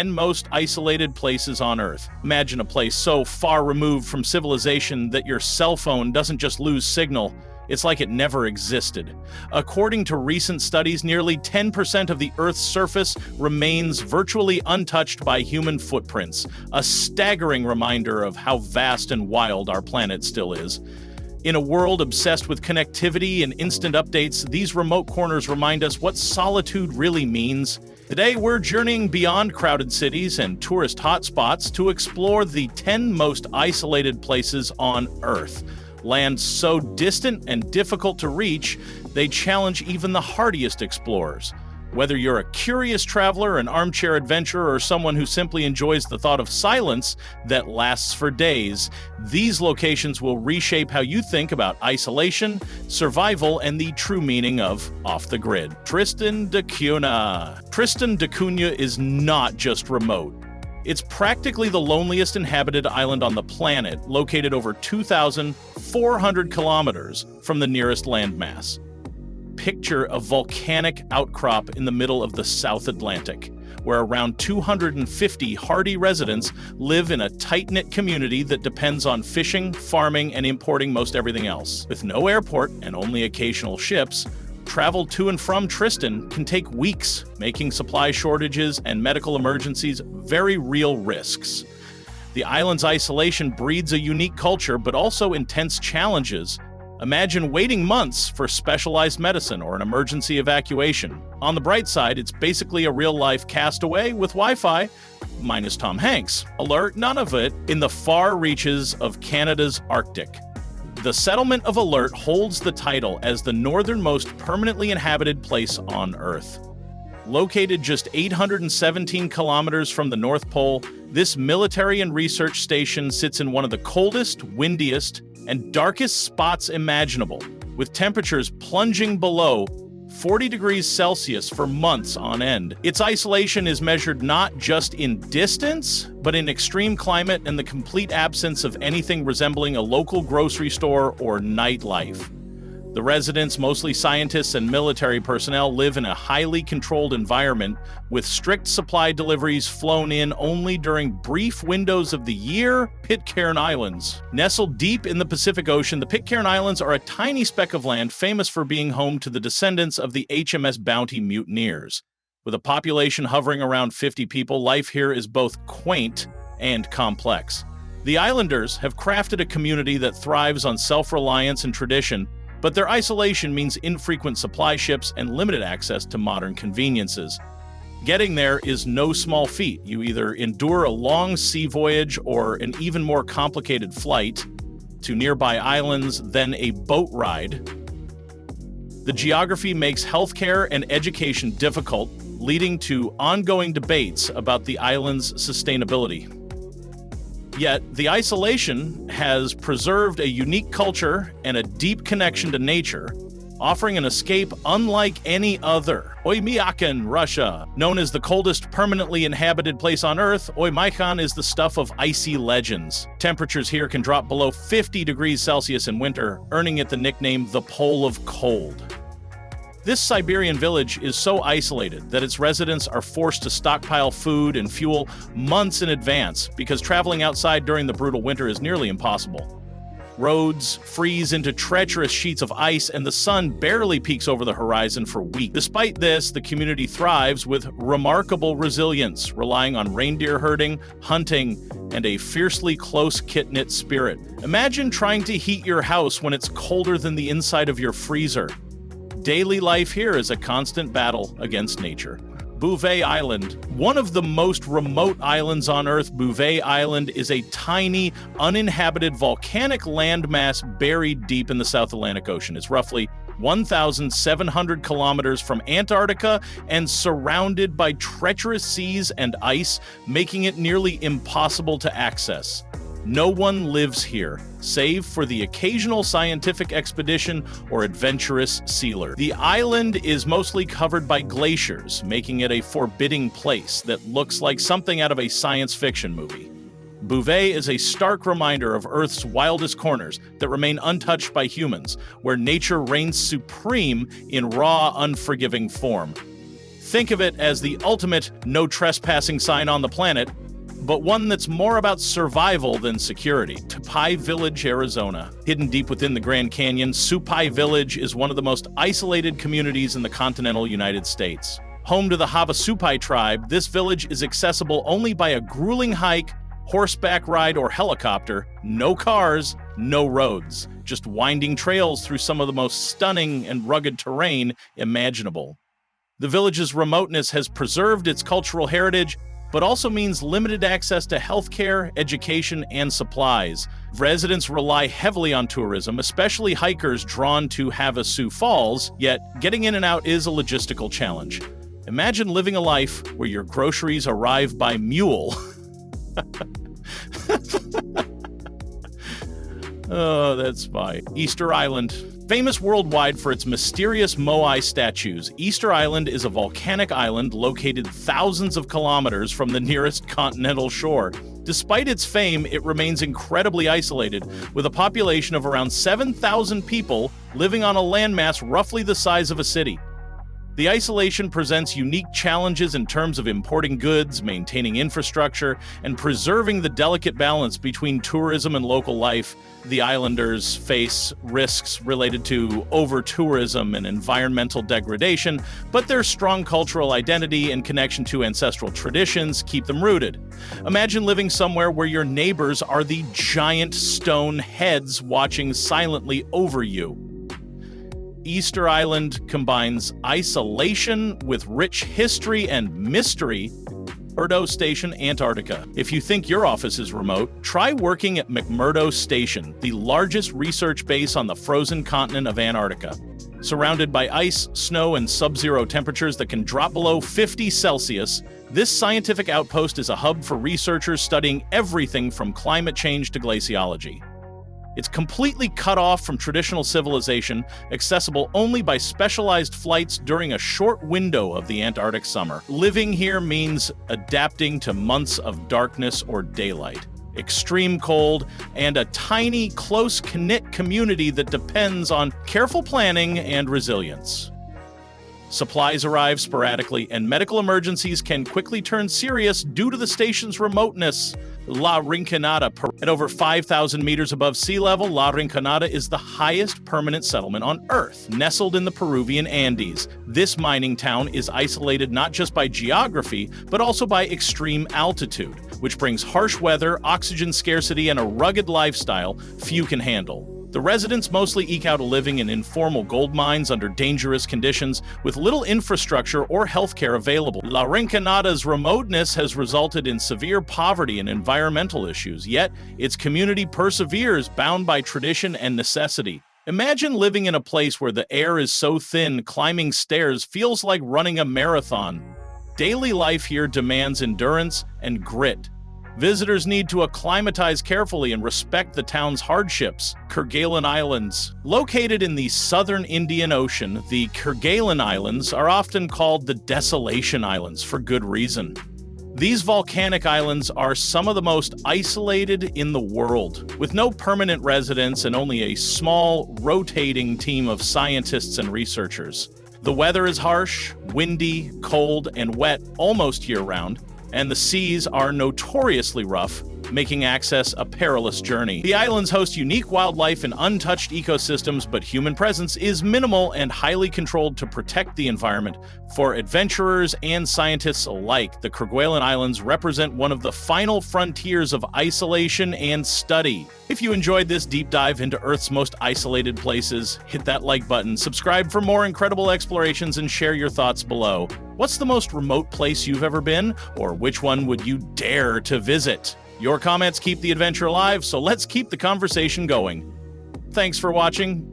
10 most isolated places on Earth. Imagine a place so far removed from civilization that your cell phone doesn't just lose signal, it's like it never existed. According to recent studies, nearly 10% of the Earth's surface remains virtually untouched by human footprints, a staggering reminder of how vast and wild our planet still is. In a world obsessed with connectivity and instant updates, these remote corners remind us what solitude really means. Today, we're journeying beyond crowded cities and tourist hotspots to explore the 10 most isolated places on Earth. Lands so distant and difficult to reach, they challenge even the hardiest explorers. Whether you're a curious traveler, an armchair adventurer, or someone who simply enjoys the thought of silence that lasts for days, these locations will reshape how you think about isolation, survival, and the true meaning of off the grid. Tristan da Cunha. Tristan da Cunha is not just remote. It's practically the loneliest inhabited island on the planet, located over 2,400 kilometers from the nearest landmass. Picture a volcanic outcrop in the middle of the South Atlantic, where around 250 hardy residents live in a tight-knit community that depends on fishing, farming, and importing most everything else. With no airport and only occasional ships, travel to and from Tristan can take weeks, making supply shortages and medical emergencies very real risks. The island's isolation breeds a unique culture, but also intense challenges. Imagine waiting months for specialized medicine or an emergency evacuation. On the bright side, it's basically a real-life Castaway with Wi-Fi, minus Tom Hanks. Alert, none of it, in the far reaches of Canada's Arctic. The settlement of Alert holds the title as the northernmost permanently inhabited place on Earth. Located just 817 kilometers from the North Pole, this military and research station sits in one of the coldest, windiest, and darkest spots imaginable, with temperatures plunging below 40 degrees Celsius for months on end. Its isolation is measured not just in distance, but in extreme climate and the complete absence of anything resembling a local grocery store or nightlife. The residents, mostly scientists and military personnel, live in a highly controlled environment with strict supply deliveries flown in only during brief windows of the year. Pitcairn Islands. Nestled deep in the Pacific Ocean, the Pitcairn Islands are a tiny speck of land famous for being home to the descendants of the HMS Bounty mutineers. With a population hovering around 50 people, life here is both quaint and complex. The islanders have crafted a community that thrives on self-reliance and tradition, but their isolation means infrequent supply ships and limited access to modern conveniences. Getting there is no small feat. You either endure a long sea voyage or an even more complicated flight to nearby islands, then a boat ride. The geography makes healthcare and education difficult, leading to ongoing debates about the island's sustainability. Yet, the isolation has preserved a unique culture and a deep connection to nature, offering an escape unlike any other. Oymyakon, Russia. Known as the coldest permanently inhabited place on Earth, Oymyakon is the stuff of icy legends. Temperatures here can drop below 50 degrees Celsius in winter, earning it the nickname the Pole of Cold. This Siberian village is so isolated that its residents are forced to stockpile food and fuel months in advance because traveling outside during the brutal winter is nearly impossible. Roads freeze into treacherous sheets of ice, and the sun barely peeks over the horizon for weeks. Despite this, the community thrives with remarkable resilience, relying on reindeer herding, hunting, and a fiercely close, kit-knit spirit. Imagine trying to heat your house when it's colder than the inside of your freezer. Daily life here is a constant battle against nature. Bouvet Island. One of the most remote islands on Earth, Bouvet Island is a tiny, uninhabited volcanic landmass buried deep in the South Atlantic Ocean. It's roughly 1,700 kilometers from Antarctica and surrounded by treacherous seas and ice, making it nearly impossible to access. No one lives here, save for the occasional scientific expedition or adventurous sealer. The island is mostly covered by glaciers, making it a forbidding place that looks like something out of a science fiction movie. Bouvet is a stark reminder of Earth's wildest corners that remain untouched by humans, where nature reigns supreme in raw, unforgiving form. Think of it as the ultimate no trespassing sign on the planet, but one that's more about survival than security. Supai Village, Arizona. Hidden deep within the Grand Canyon, Supai Village is one of the most isolated communities in the continental United States. Home to the Havasupai tribe, this village is accessible only by a grueling hike, horseback ride, or helicopter. No cars, no roads, just winding trails through some of the most stunning and rugged terrain imaginable. The village's remoteness has preserved its cultural heritage, but also means limited access to healthcare, education, and supplies. Residents rely heavily on tourism, especially hikers drawn to Havasu Falls, yet getting in and out is a logistical challenge. Imagine living a life where your groceries arrive by mule. Oh, that's fine. Easter Island. Famous worldwide for its mysterious moai statues, Easter Island is a volcanic island located thousands of kilometers from the nearest continental shore. Despite its fame, it remains incredibly isolated, with a population of around 7,000 people living on a landmass roughly the size of a city. The isolation presents unique challenges in terms of importing goods, maintaining infrastructure, and preserving the delicate balance between tourism and local life. The islanders face risks related to over-tourism and environmental degradation, but their strong cultural identity and connection to ancestral traditions keep them rooted. Imagine living somewhere where your neighbors are the giant stone heads watching silently over you. Easter Island combines isolation with rich history and mystery. McMurdo Station, Antarctica. If you think your office is remote, try working at McMurdo Station, the largest research base on the frozen continent of Antarctica. Surrounded by ice, snow, and sub-zero temperatures that can drop below 50 Celsius, this scientific outpost is a hub for researchers studying everything from climate change to glaciology. It's completely cut off from traditional civilization, accessible only by specialized flights during a short window of the Antarctic summer. Living here means adapting to months of darkness or daylight, extreme cold, and a tiny, close-knit community that depends on careful planning and resilience. Supplies arrive sporadically, and medical emergencies can quickly turn serious due to the station's remoteness. La Rinconada. At over 5,000 meters above sea level, La Rinconada is the highest permanent settlement on Earth, nestled in the Peruvian Andes. This mining town is isolated not just by geography, but also by extreme altitude, which brings harsh weather, oxygen scarcity, and a rugged lifestyle few can handle. The residents mostly eke out a living in informal gold mines under dangerous conditions, with little infrastructure or healthcare available. La Rinconada's remoteness has resulted in severe poverty and environmental issues, yet its community perseveres, bound by tradition and necessity. Imagine living in a place where the air is so thin, climbing stairs feels like running a marathon. Daily life here demands endurance and grit. Visitors need to acclimatize carefully and respect the town's hardships. Kerguelen Islands. Located in the southern Indian Ocean, the Kerguelen Islands are often called the Desolation Islands for good reason. These volcanic islands are some of the most isolated in the world, with no permanent residents and only a small, rotating team of scientists and researchers. The weather is harsh, windy, cold, and wet almost year-round, and the seas are notoriously rough, making access a perilous journey. The islands host unique wildlife and untouched ecosystems, but human presence is minimal and highly controlled to protect the environment. For adventurers and scientists alike, the Kerguelen Islands represent one of the final frontiers of isolation and study. If you enjoyed this deep dive into Earth's most isolated places, hit that like button, subscribe for more incredible explorations, and share your thoughts below. What's the most remote place you've ever been, or which one would you dare to visit? Your comments keep the adventure alive, so let's keep the conversation going. Thanks for watching.